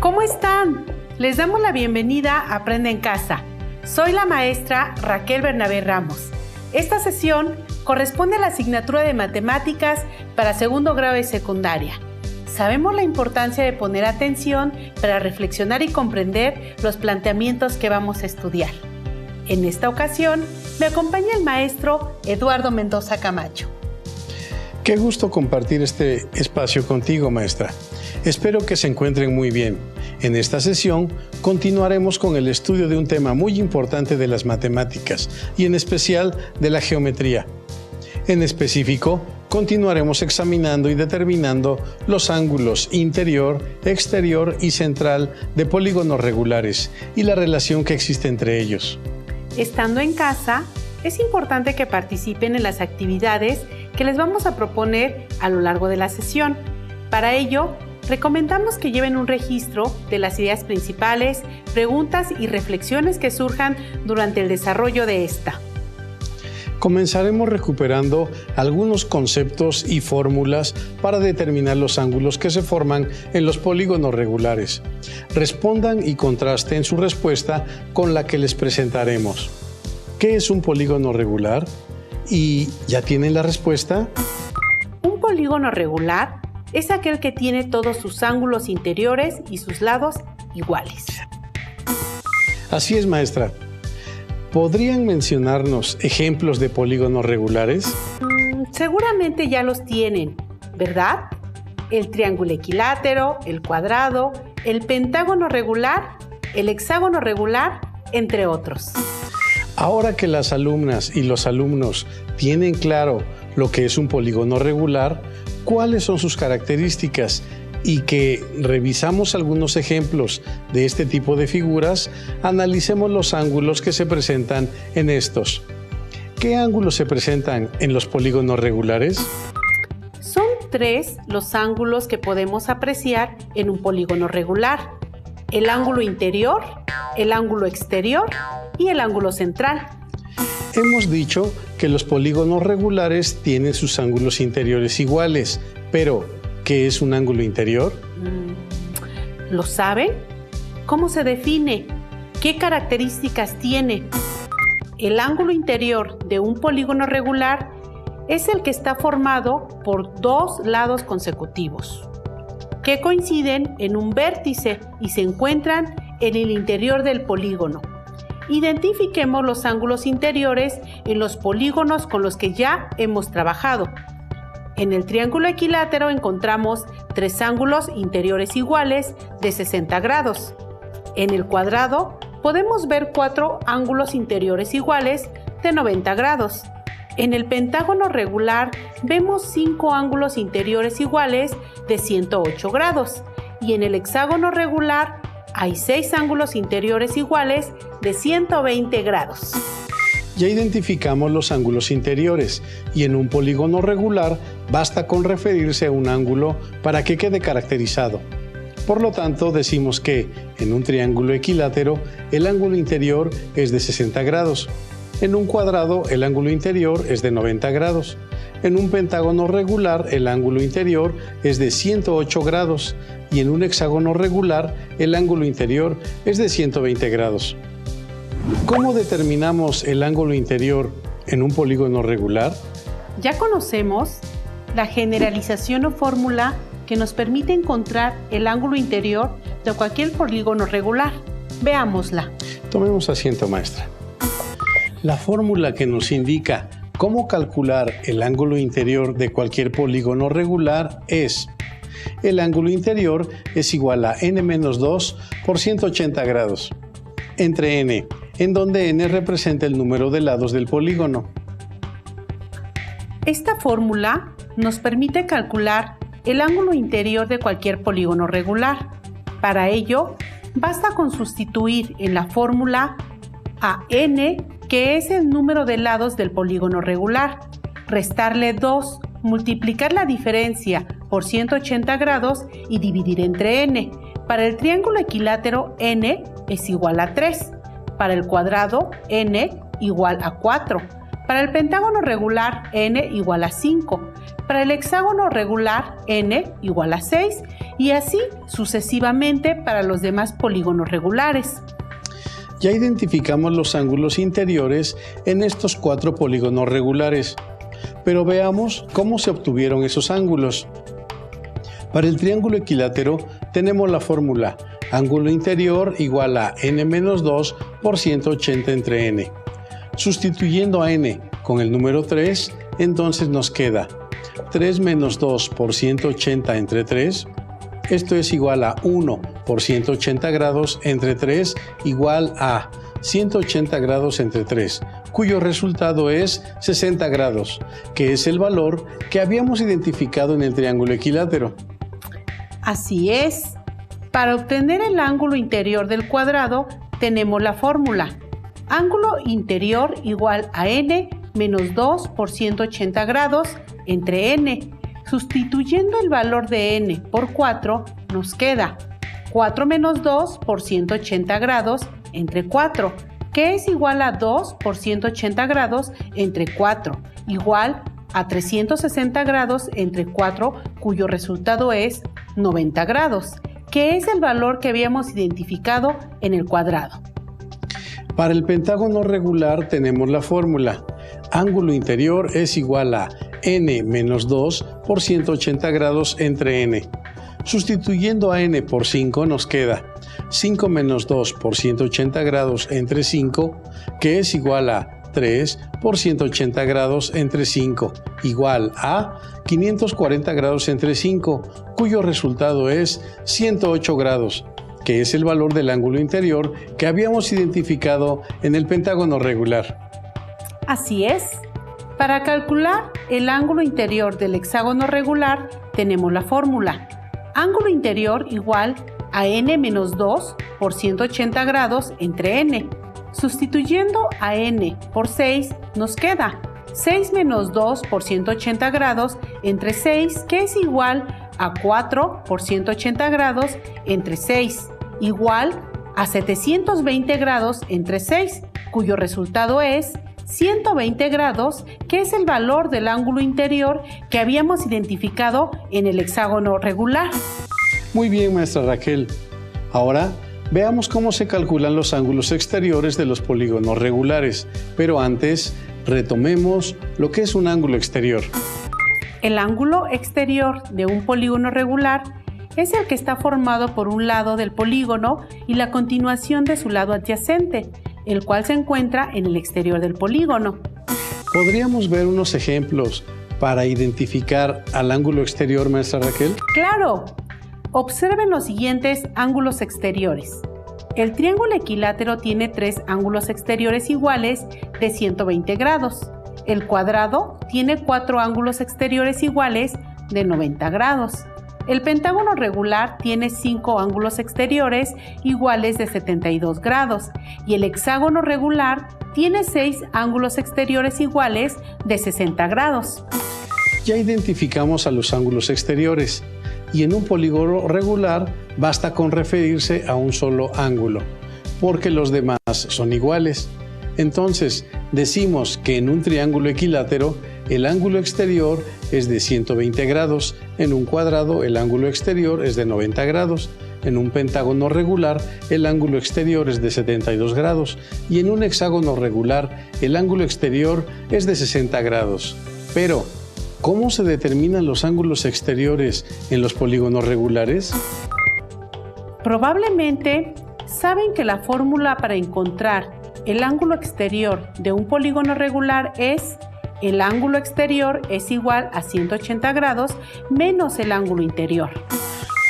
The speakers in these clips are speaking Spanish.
¿Cómo están? Les damos la bienvenida a Aprende en Casa. Soy la maestra Raquel Bernabé Ramos. Esta sesión corresponde a la asignatura de Matemáticas para segundo grado de secundaria. Sabemos la importancia de poner atención para reflexionar y comprender los planteamientos que vamos a estudiar. En esta ocasión, me acompaña el maestro Eduardo Mendoza Camacho. Qué gusto compartir este espacio contigo, maestra. Espero que se encuentren muy bien. En esta sesión continuaremos con el estudio de un tema muy importante de las matemáticas y en especial de la geometría. En específico, continuaremos examinando y determinando los ángulos interior, exterior y central de polígonos regulares y la relación que existe entre ellos. Estando en casa, es importante que participen en las actividades que les vamos a proponer a lo largo de la sesión. Para ello, recomendamos que lleven un registro de las ideas principales, preguntas y reflexiones que surjan durante el desarrollo de esta. Comenzaremos recuperando algunos conceptos y fórmulas para determinar los ángulos que se forman en los polígonos regulares. Respondan y contrasten su respuesta con la que les presentaremos. ¿Qué es un polígono regular? ¿Y ya tienen la respuesta? Un polígono regular es aquel que tiene todos sus ángulos interiores y sus lados iguales. Así es, maestra. ¿Podrían mencionarnos ejemplos de polígonos regulares? Seguramente ya los tienen, ¿verdad? El triángulo equilátero, el cuadrado, el pentágono regular, el hexágono regular, entre otros. Ahora que las alumnas y los alumnos tienen claro lo que es un polígono regular, cuáles son sus características y que revisamos algunos ejemplos de este tipo de figuras, analicemos los ángulos que se presentan en estos. ¿Qué ángulos se presentan en los polígonos regulares? Son 3 los ángulos que podemos apreciar en un polígono regular: el ángulo interior, el ángulo exterior y el ángulo central. Hemos dicho que los polígonos regulares tienen sus ángulos interiores iguales, pero ¿qué es un ángulo interior? ¿Lo saben? ¿Cómo se define? ¿Qué características tiene? El ángulo interior de un polígono regular es el que está formado por 2 lados consecutivos que coinciden en un vértice y se encuentran en el interior del polígono. Identifiquemos los ángulos interiores en los polígonos con los que ya hemos trabajado. En el triángulo equilátero encontramos 3 ángulos interiores iguales de 60 grados. En el cuadrado podemos ver 4 ángulos interiores iguales de 90 grados. En el pentágono regular vemos 5 ángulos interiores iguales de 108 grados. Y en el hexágono regular hay 6 ángulos interiores iguales de 120 grados. Ya identificamos los ángulos interiores y en un polígono regular basta con referirse a un ángulo para que quede caracterizado. Por lo tanto, decimos que en un triángulo equilátero el ángulo interior es de 60 grados. En un cuadrado el ángulo interior es de 90 grados. En un pentágono regular el ángulo interior es de 108 grados y en un hexágono regular el ángulo interior es de 120 grados. ¿Cómo determinamos el ángulo interior en un polígono regular? Ya conocemos la generalización o fórmula que nos permite encontrar el ángulo interior de cualquier polígono regular. Veámosla. Tomemos asiento, maestra. La fórmula que nos indica cómo calcular el ángulo interior de cualquier polígono regular es: el ángulo interior es igual a n-2 por 180 grados, entre n, en donde n representa el número de lados del polígono. Esta fórmula nos permite calcular el ángulo interior de cualquier polígono regular. Para ello, basta con sustituir en la fórmula a n, que es el número de lados del polígono regular, restarle 2, multiplicar la diferencia por 180 grados y dividir entre n. Para el triángulo equilátero, n es igual a 3. Para el cuadrado, n igual a 4. Para el pentágono regular, n igual a 5. Para el hexágono regular, n igual a 6 y así sucesivamente para los demás polígonos regulares. Ya identificamos los ángulos interiores en estos 4 polígonos regulares, pero veamos cómo se obtuvieron esos ángulos. Para el triángulo equilátero tenemos la fórmula ángulo interior igual a n-2 por 180 entre n. Sustituyendo a n con el número 3, entonces nos queda 3 menos 2 por 180 entre 3. Esto es igual a 1 por 180 grados entre 3 igual a 180 grados entre 3, cuyo resultado es 60 grados, que es el valor que habíamos identificado en el triángulo equilátero. Así es. Para obtener el ángulo interior del cuadrado tenemos la fórmula ángulo interior igual a n menos 2 por 180 grados entre n. Sustituyendo el valor de n por 4 nos queda 4 menos 2 por 180 grados entre 4, que es igual a 2 por 180 grados entre 4, igual a 360 grados entre 4, cuyo resultado es 90 grados, que es el valor que habíamos identificado en el cuadrado. Para el pentágono regular tenemos la fórmula ángulo interior es igual a n menos 2 por 180 grados entre n. Sustituyendo a n por 5 nos queda 5 menos 2 por 180 grados entre 5, que es igual a 3 por 180 grados entre 5, igual a 540 grados entre 5, cuyo resultado es 108 grados, que es el valor del ángulo interior que habíamos identificado en el pentágono regular. Así es. Para calcular el ángulo interior del hexágono regular tenemos la fórmula ángulo interior igual a n menos 2 por 180 grados entre n. Sustituyendo a n por 6 nos queda 6 menos 2 por 180 grados entre 6, que es igual a 4 por 180 grados entre 6, igual a 720 grados entre 6, cuyo resultado es 120 grados, que es el valor del ángulo interior que habíamos identificado en el hexágono regular. Muy bien, maestra Raquel. Ahora veamos cómo se calculan los ángulos exteriores de los polígonos regulares, pero antes retomemos lo que es un ángulo exterior. El ángulo exterior de un polígono regular es el que está formado por un lado del polígono y la continuación de su lado adyacente, el cual se encuentra en el exterior del polígono. ¿Podríamos ver unos ejemplos para identificar al ángulo exterior, maestra Raquel? ¡Claro! Observen los siguientes ángulos exteriores. El triángulo equilátero tiene 3 ángulos exteriores iguales de 120 grados. El cuadrado tiene 4 ángulos exteriores iguales de 90 grados. El pentágono regular tiene 5 ángulos exteriores iguales de 72 grados y el hexágono regular tiene 6 ángulos exteriores iguales de 60 grados. Ya identificamos a los ángulos exteriores y en un polígono regular basta con referirse a un solo ángulo, porque los demás son iguales. Entonces, decimos que en un triángulo equilátero el ángulo exterior es de 120 grados, en un cuadrado el ángulo exterior es de 90 grados, en un pentágono regular el ángulo exterior es de 72 grados y en un hexágono regular el ángulo exterior es de 60 grados. Pero, ¿cómo se determinan los ángulos exteriores en los polígonos regulares? Probablemente saben que la fórmula para encontrar el ángulo exterior de un polígono regular es el ángulo exterior es igual a 180 grados menos el ángulo interior.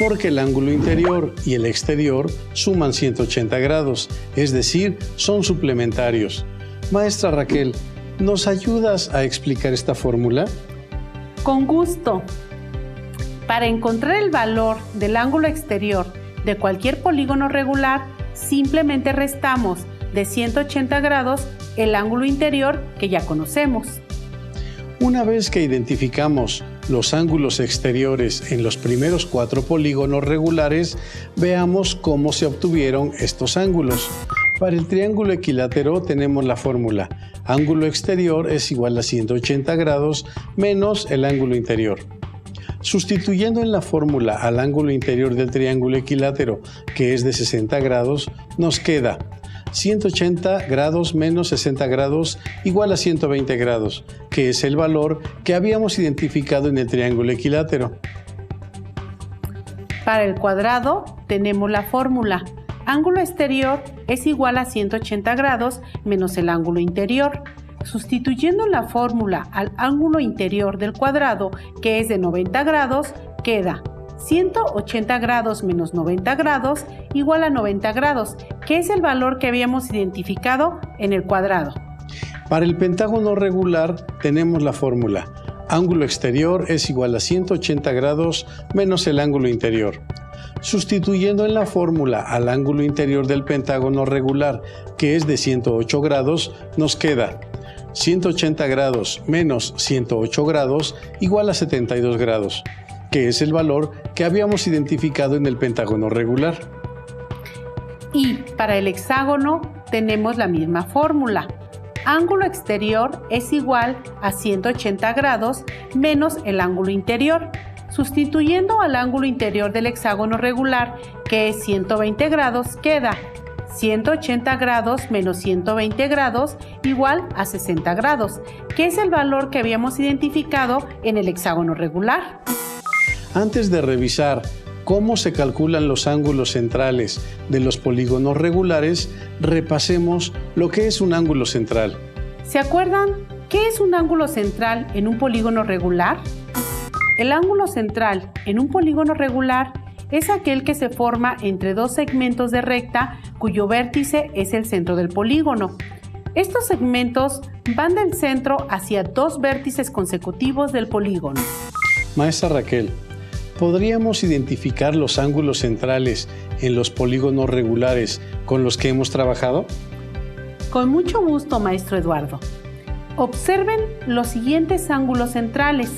Porque el ángulo interior y el exterior suman 180 grados, es decir, son suplementarios. Maestra Raquel, ¿nos ayudas a explicar esta fórmula? Con gusto. Para encontrar el valor del ángulo exterior de cualquier polígono regular, simplemente restamos de 180 grados el ángulo interior que ya conocemos. Una vez que identificamos los ángulos exteriores en los primeros 4 polígonos regulares, veamos cómo se obtuvieron estos ángulos. Para el triángulo equilátero tenemos la fórmula: ángulo exterior es igual a 180 grados menos el ángulo interior. Sustituyendo en la fórmula al ángulo interior del triángulo equilátero, que es de 60 grados, nos queda 180 grados menos 60 grados igual a 120 grados, que es el valor que habíamos identificado en el triángulo equilátero. Para el cuadrado tenemos la fórmula: ángulo exterior es igual a 180 grados menos el ángulo interior. Sustituyendo la fórmula al ángulo interior del cuadrado, que es de 90 grados, queda 180 grados menos 90 grados igual a 90 grados, que es el valor que habíamos identificado en el cuadrado. Para el pentágono regular tenemos la fórmula: ángulo exterior es igual a 180 grados menos el ángulo interior. Sustituyendo en la fórmula al ángulo interior del pentágono regular, que es de 108 grados, nos queda 180 grados menos 108 grados igual a 72 grados, que es el valor que habíamos identificado en el pentágono regular. Y para el hexágono tenemos la misma fórmula: ángulo exterior es igual a 180 grados menos el ángulo interior. Sustituyendo al ángulo interior del hexágono regular, que es 120 grados, queda 180 grados menos 120 grados igual a 60 grados, que es el valor que habíamos identificado en el hexágono regular. Antes de revisar cómo se calculan los ángulos centrales de los polígonos regulares, repasemos lo que es un ángulo central. ¿Se acuerdan qué es un ángulo central en un polígono regular? El ángulo central en un polígono regular es aquel que se forma entre dos segmentos de recta cuyo vértice es el centro del polígono. Estos segmentos van del centro hacia dos vértices consecutivos del polígono. Maestra Raquel, ¿podríamos identificar los ángulos centrales en los polígonos regulares con los que hemos trabajado? Con mucho gusto, maestro Eduardo. Observen los siguientes ángulos centrales.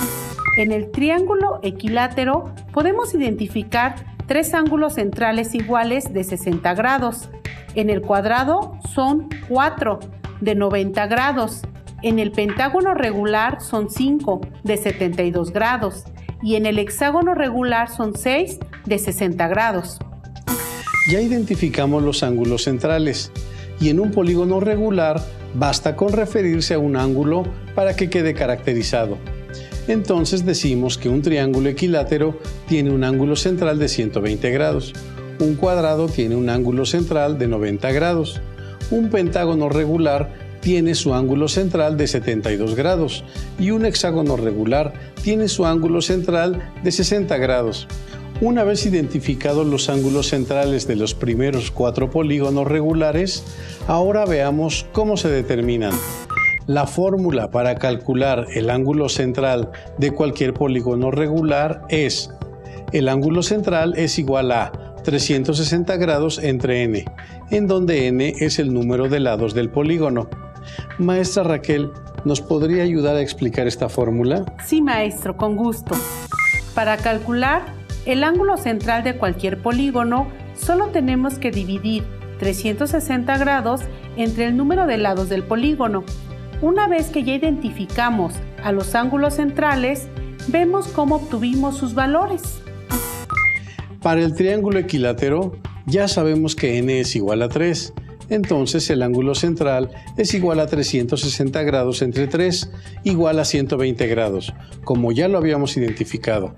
En el triángulo equilátero podemos identificar tres ángulos centrales iguales de 60 grados. En el cuadrado son 4 de 90 grados. En el pentágono regular son 5 de 72 grados. Y en el hexágono regular son 6 de 60 grados. Ya identificamos los ángulos centrales y en un polígono regular basta con referirse a un ángulo para que quede caracterizado. Entonces decimos que un triángulo equilátero tiene un ángulo central de 120 grados, un cuadrado tiene un ángulo central de 90 grados, un pentágono regular tiene su ángulo central de 72 grados y un hexágono regular tiene su ángulo central de 60 grados. Una vez identificados los ángulos centrales de los primeros 4 polígonos regulares, ahora veamos cómo se determinan. La fórmula para calcular el ángulo central de cualquier polígono regular es: el ángulo central es igual a 360 grados entre n, en donde n es el número de lados del polígono. Maestra Raquel, ¿nos podría ayudar a explicar esta fórmula? Sí, maestro, con gusto. Para calcular el ángulo central de cualquier polígono, solo tenemos que dividir 360 grados entre el número de lados del polígono. Una vez que ya identificamos a los ángulos centrales, vemos cómo obtuvimos sus valores. Para el triángulo equilátero, ya sabemos que n es igual a 3. Entonces el ángulo central es igual a 360 grados entre 3, igual a 120 grados, como ya lo habíamos identificado.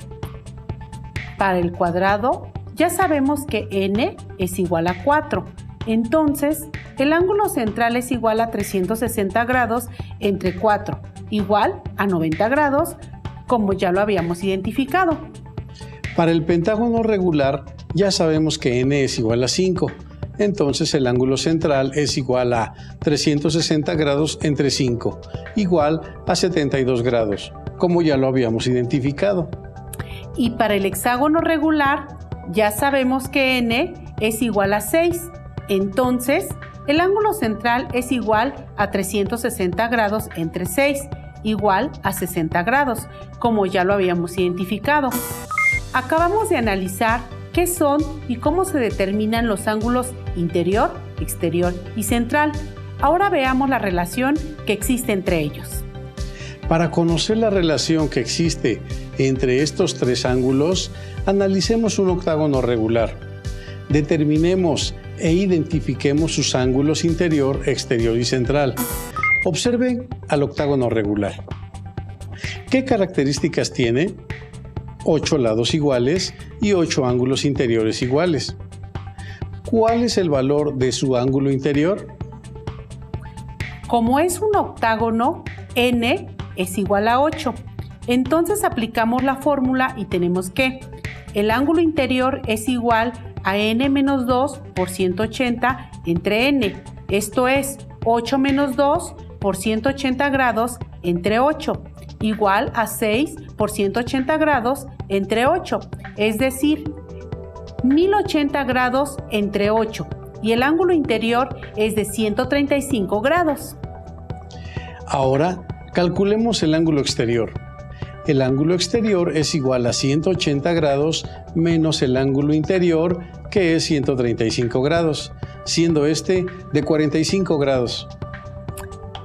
Para el cuadrado, ya sabemos que n es igual a 4. Entonces, el ángulo central es igual a 360 grados entre 4, igual a 90 grados, como ya lo habíamos identificado. Para el pentágono regular, ya sabemos que n es igual a 5. Entonces, el ángulo central es igual a 360 grados entre 5, igual a 72 grados, como ya lo habíamos identificado. Y para el hexágono regular, ya sabemos que n es igual a 6. Entonces, el ángulo central es igual a 360 grados entre 6, igual a 60 grados, como ya lo habíamos identificado. Acabamos de analizar qué son y cómo se determinan los ángulos interior exterior y central. Ahora veamos la relación que existe entre ellos. Para conocer la relación que existe entre estos tres ángulos, analicemos un octágono regular. Determinemos e identifiquemos sus ángulos interior, exterior y central. Observen al octágono regular. ¿Qué características tiene? 8 lados iguales y 8 ángulos interiores iguales. ¿Cuál es el valor de su ángulo interior? Como es un octágono, n es igual a 8. Entonces aplicamos la fórmula y tenemos que el ángulo interior es igual a n menos 2 por 180 entre n. Esto es 8 menos 2 por 180 grados entre 8, igual a 6 por 180 grados entre 8, es decir, 1080 grados entre 8, y el ángulo interior es de 135 grados. Ahora, calculemos el ángulo exterior. El ángulo exterior es igual a 180 grados menos el ángulo interior, que es 135 grados, siendo este de 45 grados.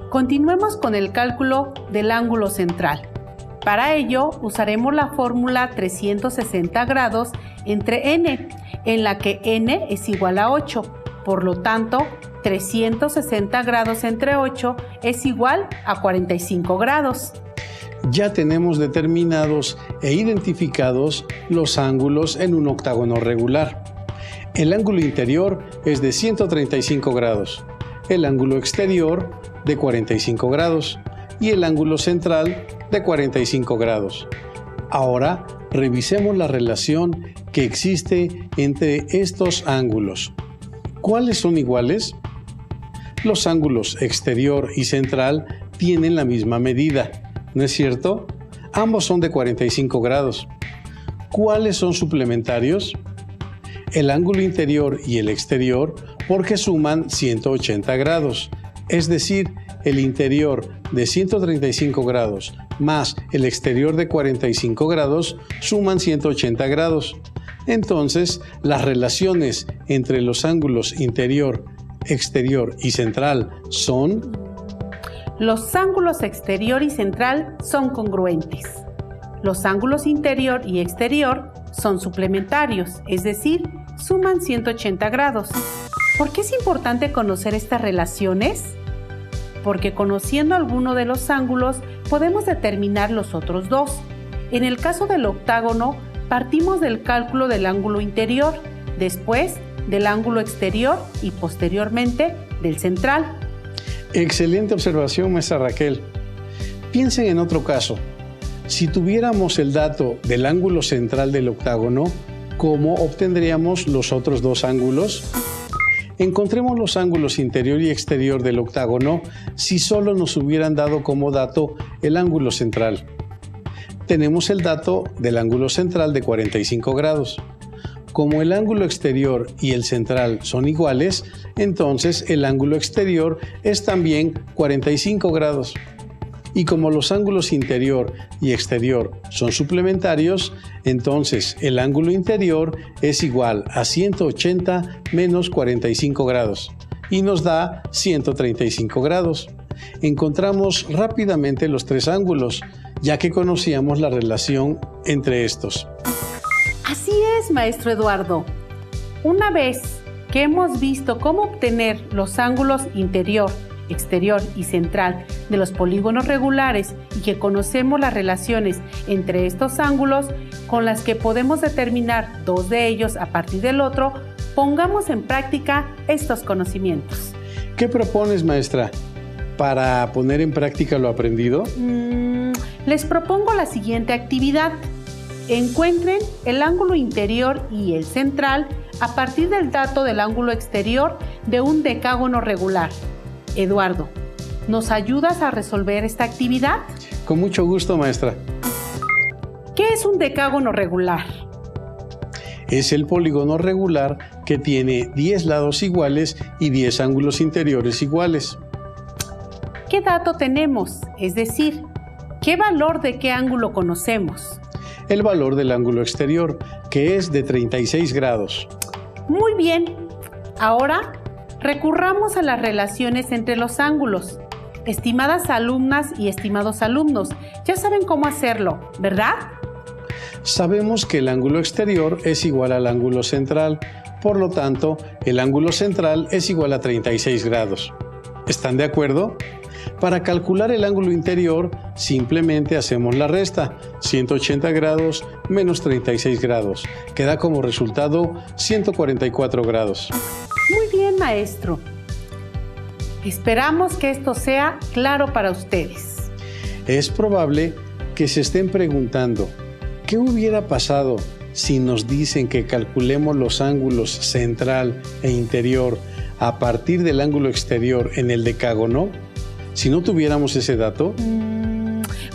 Continuemos con el cálculo del ángulo central. Para ello, usaremos la fórmula 360 grados entre n, en la que n es igual a 8. Por lo tanto, 360 grados entre 8 es igual a 45 grados. Ya tenemos determinados e identificados los ángulos en un octágono regular. El ángulo interior es de 135 grados, el ángulo exterior de 45 grados y el ángulo central de 45 grados. Ahora revisemos la relación que existe entre estos ángulos. ¿Cuáles son iguales? Los ángulos exterior y central tienen la misma medida, ¿no es cierto? Ambos son de 45 grados. ¿Cuáles son suplementarios? El ángulo interior y el exterior, porque suman 180 grados, es decir, el interior de 135 grados más el exterior de 45 grados suman 180 grados. Entonces, las relaciones entre los ángulos interior, exterior y central son... Los ángulos exterior y central son congruentes. Los ángulos interior y exterior son suplementarios, es decir, suman 180 grados. ¿Por qué es importante conocer estas relaciones? Porque conociendo alguno de los ángulos podemos determinar los otros dos. En el caso del octágono, partimos del cálculo del ángulo interior, después del ángulo exterior y posteriormente del central. Excelente observación, maestra Raquel. Piensen en otro caso. Si tuviéramos el dato del ángulo central del octágono, ¿cómo obtendríamos los otros dos ángulos? Encontremos los ángulos interior y exterior del octágono si solo nos hubieran dado como dato el ángulo central. Tenemos el dato del ángulo central de 45 grados. Como el ángulo exterior y el central son iguales, entonces el ángulo exterior es también 45 grados. Y como los ángulos interior y exterior son suplementarios, entonces el ángulo interior es igual a 180 menos 45 grados y nos da 135 grados. Encontramos rápidamente los tres ángulos, ya que conocíamos la relación entre estos. Así es, maestro Eduardo. Una vez que hemos visto cómo obtener los ángulos interior, exterior y central de los polígonos regulares y que conocemos las relaciones entre estos ángulos con las que podemos determinar dos de ellos a partir del otro, pongamos en práctica estos conocimientos. ¿Qué propones, maestra, para poner en práctica lo aprendido? Les propongo la siguiente actividad. Encuentren el ángulo interior y el central a partir del dato del ángulo exterior de un decágono regular. Eduardo, ¿nos ayudas a resolver esta actividad? Con mucho gusto, maestra. ¿Qué es un decágono regular? Es el polígono regular que tiene 10 lados iguales y 10 ángulos interiores iguales. ¿Qué dato tenemos? Es decir, ¿qué valor de qué ángulo conocemos? El valor del ángulo exterior, que es de 36 grados. Muy bien. Ahora Recurramos a las relaciones entre los ángulos. Estimadas alumnas y estimados alumnos, ya saben cómo hacerlo, ¿verdad? Sabemos que el ángulo exterior es igual al ángulo central, por lo tanto, el ángulo central es igual a 36 grados. ¿Están de acuerdo? Para calcular el ángulo interior, simplemente hacemos la resta, 180 grados menos 36 grados. Queda como resultado 144 grados. Muy bien, maestro. Esperamos que esto sea claro para ustedes. Es probable que se estén preguntando, ¿qué hubiera pasado si nos dicen que calculemos los ángulos central e interior a partir del ángulo exterior en el decágono? Si no tuviéramos ese dato.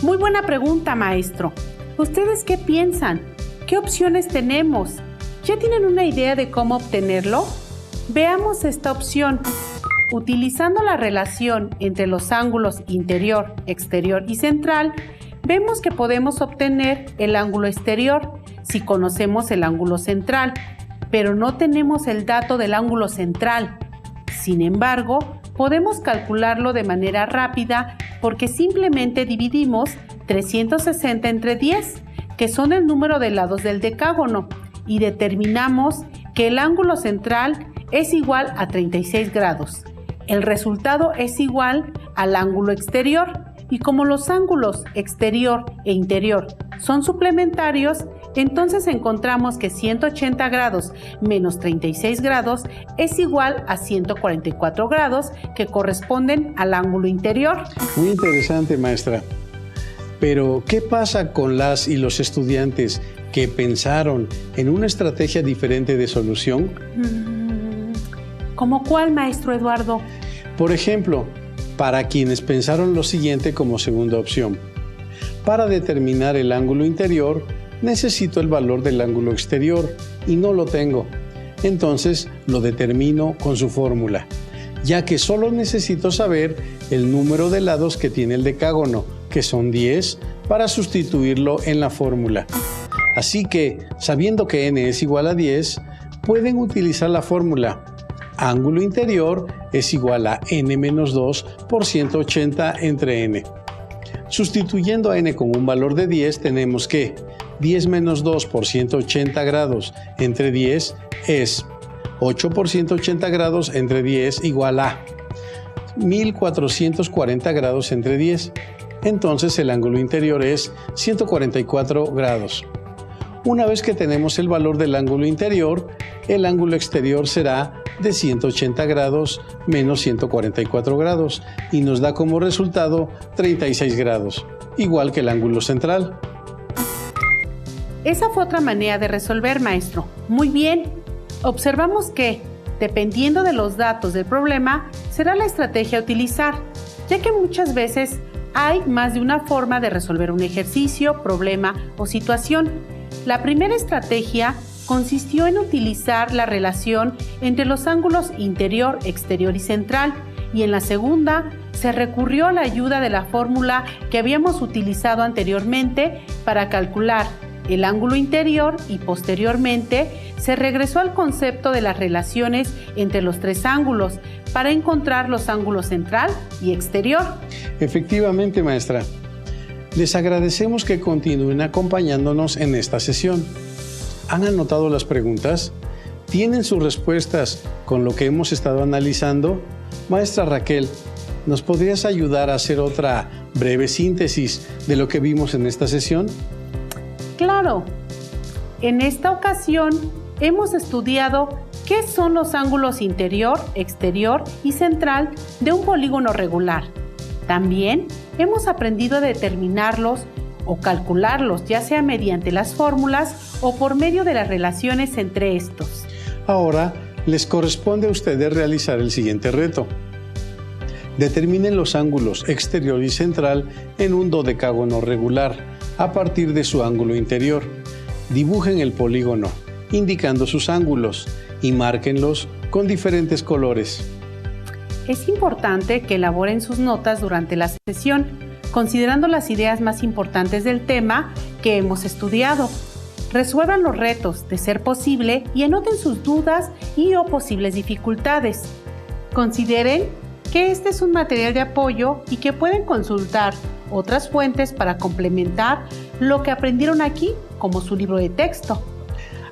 Muy buena pregunta, maestro. ¿Ustedes qué piensan? ¿Qué opciones tenemos? ¿Ya tienen una idea de cómo obtenerlo? Veamos esta opción. Utilizando la relación entre los ángulos interior, exterior y central, vemos que podemos obtener el ángulo exterior si conocemos el ángulo central, pero no tenemos el dato del ángulo central. Sin embargo, podemos calcularlo de manera rápida porque simplemente dividimos 360 entre 10, que son el número de lados del decágono, y determinamos que el ángulo central es igual a 36 grados. El resultado es igual al ángulo exterior, y como los ángulos exterior e interior son suplementarios, entonces encontramos que 180 grados menos 36 grados es igual a 144 grados, que corresponden al ángulo interior. Muy interesante, maestra. Pero, ¿qué pasa con las y los estudiantes que pensaron en una estrategia diferente de solución? ¿Cómo cuál, maestro Eduardo? Por ejemplo, para quienes pensaron lo siguiente como segunda opción. Para determinar el ángulo interior, necesito el valor del ángulo exterior y no lo tengo. Entonces lo determino con su fórmula, ya que solo necesito saber el número de lados que tiene el decágono, que son 10, para sustituirlo en la fórmula. Así que, sabiendo que n es igual a 10, pueden utilizar la fórmula. Ángulo interior es igual a n-2 por 180 entre n. Sustituyendo a n con un valor de 10, tenemos que 10 menos 2 por 180 grados entre 10 es 8 por 180 grados entre 10 igual a 1440 grados entre 10. Entonces el ángulo interior es 144 grados. Una vez que tenemos el valor del ángulo interior, el ángulo exterior será de 180 grados menos 144 grados y nos da como resultado 36 grados, igual que el ángulo central. Esa fue otra manera de resolver, maestro. Muy bien. Observamos que, dependiendo de los datos del problema, será la estrategia a utilizar, ya que muchas veces hay más de una forma de resolver un ejercicio, problema o situación. La primera estrategia consistió en utilizar la relación entre los ángulos interior, exterior y central, y en la segunda se recurrió a la ayuda de la fórmula que habíamos utilizado anteriormente para calcular el ángulo interior, y posteriormente se regresó al concepto de las relaciones entre los tres ángulos para encontrar los ángulos central y exterior. Efectivamente, maestra. Les agradecemos que continúen acompañándonos en esta sesión. ¿Han anotado las preguntas? ¿Tienen sus respuestas con lo que hemos estado analizando? Maestra Raquel, ¿nos podrías ayudar a hacer otra breve síntesis de lo que vimos en esta sesión? Claro. En esta ocasión hemos estudiado qué son los ángulos interior, exterior y central de un polígono regular. También hemos aprendido a determinarlos o calcularlos, ya sea mediante las fórmulas o por medio de las relaciones entre estos. Ahora les corresponde a ustedes realizar el siguiente reto. Determinen los ángulos exterior y central en un dodecágono regular a partir de su ángulo interior. Dibujen el polígono, indicando sus ángulos, y márquenlos con diferentes colores. Es importante que elaboren sus notas durante la sesión, considerando las ideas más importantes del tema que hemos estudiado. Resuelvan los retos, de ser posible, y anoten sus dudas y o posibles dificultades. Consideren que este es un material de apoyo y que pueden consultar otras fuentes para complementar lo que aprendieron aquí, como su libro de texto.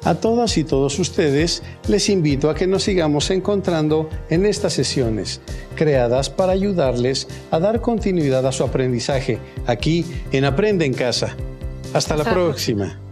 A todas y todos ustedes les invito a que nos sigamos encontrando en estas sesiones, creadas para ayudarles a dar continuidad a su aprendizaje aquí en Aprende en Casa. Hasta la próxima.